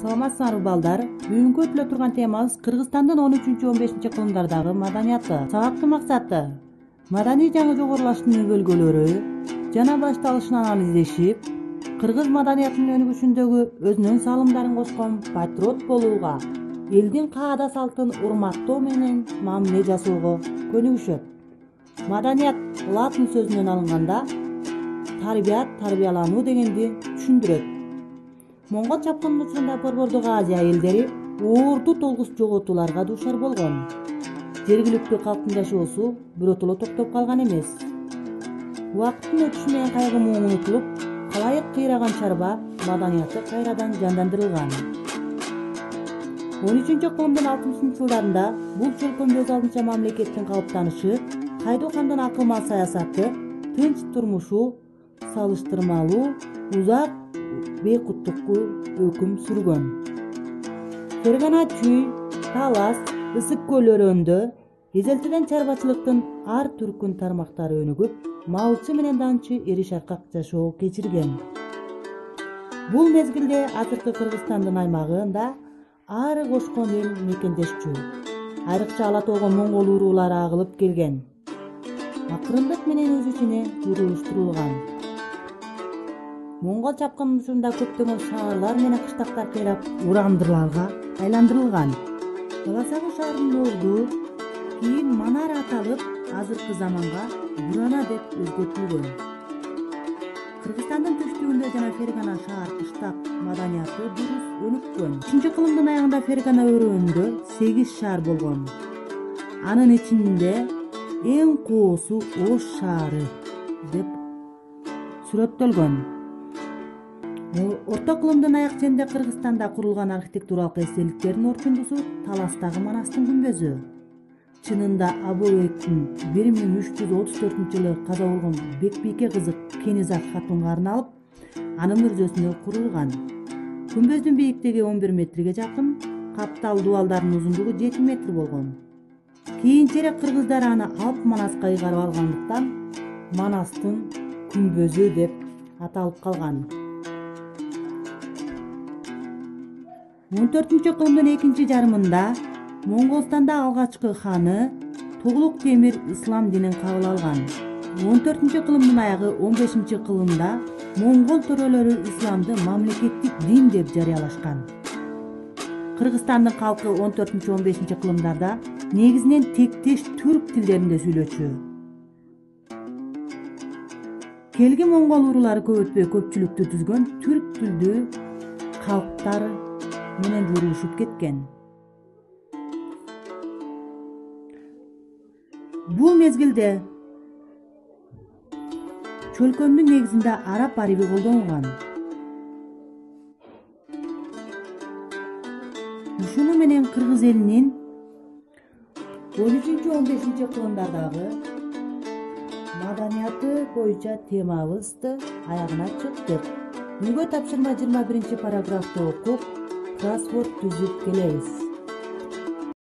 Саламатсыздарбы балдар. Бүгүнкү өтүлө турган темабыз Кыргызстандын 13-15 кылымдардагы маданияты. Сабактын максаты маданий жаңы жогорулаштын өбөлгөлөрү жана башталышын анализдешип, кыргыз маданиятынын өнүгүшүндөгү өзүнүн салымдарын кошкон патриот болууга, элдин каада салтын урматтоо менен мамиле жасоого көнүгүшөт. Маданият латын сөзүнөн алынганда тарбият, тарбиялануу дегенди түшүндүрөт. Моңгол чапкынынын учурунда Борбордук Азия элдери оорду толгус жоготууларга дуушар болгон. Жергиликтүү калктын жашоосу биротоло токтоп калган эмес. Убакыттын өтүшү менен кайгы муң унутулуп, калайык кыйраган чарба маданияты кайрадан жандандырылган. 13-кылымдын 60-жылдарында бул чөлкөмдө өз алдынча мамлекеттин калыптанышы, Кайду хандын акылмал саясаты, тынч турмушу салыштырмалуу узак бейкуттукку өкүм сүргөн. Фергана чүй, талас, ысык көл өрөөндө эзелтеден чарбачылыктын ар түркүн тармактары өнүгүп, малчы менен данчы ири шаркак жашоо кечирген. Бул мезгилде азыркы Кыргызстандын аймагында ары кошкон эл мекендешчү. Айрыкча Ала тоого моңгол уруулары агылып келген. Акырындык менен өз ичине урулуштурулган. Моңгол чапкынынын учурунда көптөгөн шаарлар менен кыштактар кыйрап урандыларга айландырылган. Баласагы шаарынын орду кийин Манар аталып, азыркы заманга Бурана деп өзгөртүлгөн. Кыргызстандын түштүгүндө жана Фергана шаар кыштак маданияты дурус өнүккөн. 3-кылымдын аягында Фергана өрөөндө 8 шаар болгон. Анын ичинде эң коосу Ош шаары деп сүрөттөлгөн. Орто кылымдын аяк ченинде Кыргызстанда курулган архитектуралык эстеликтердин орчундусу Таластагы Манастын күмбөзү. Чынында Абу-Бектин 1334-жылы каза болгон Бекбийке кызы Кенизак хатунга арналып, анын мүрзөсүнө курулган. Күмбөздүн бийиктиги 11 метрге жакын, каптал дубалдардын узундугу 7 метр болгон. Кийинчерээк кыргыздар аны Алп Манаска ыйгарып алгандыктан Манастын күмбөзү деп аталып калган. 14-кылымдын экинчи жарымында Монголстанда алгачкы ханы Тугулук Темир ислам динин кабыл алган. 14-кылымдын аягы 15-кылымда моңгол төрөлөрү исламды мамлекеттик дин деп жарыялашкан. Кыргызстандын калкы 14-15 кылымдарда негизинен тектеш түрк тилдеринде сүйлөчү. Келги моңгол уруулары көп өтпөй көпчүлүктү түзгөн түрк тилдүү калктар менен журулушуп кеткен. Бул мезгилде чөлкөмдүн негизинде араб ариби колдонулган. Ушуну менен кыргыз элинин 13-15 кылымдардагы маданияты боюнча темабызды аягына чыктык. Үйгө тапшырма 21 параграфты окуп, кроссворд түзүп келебиз.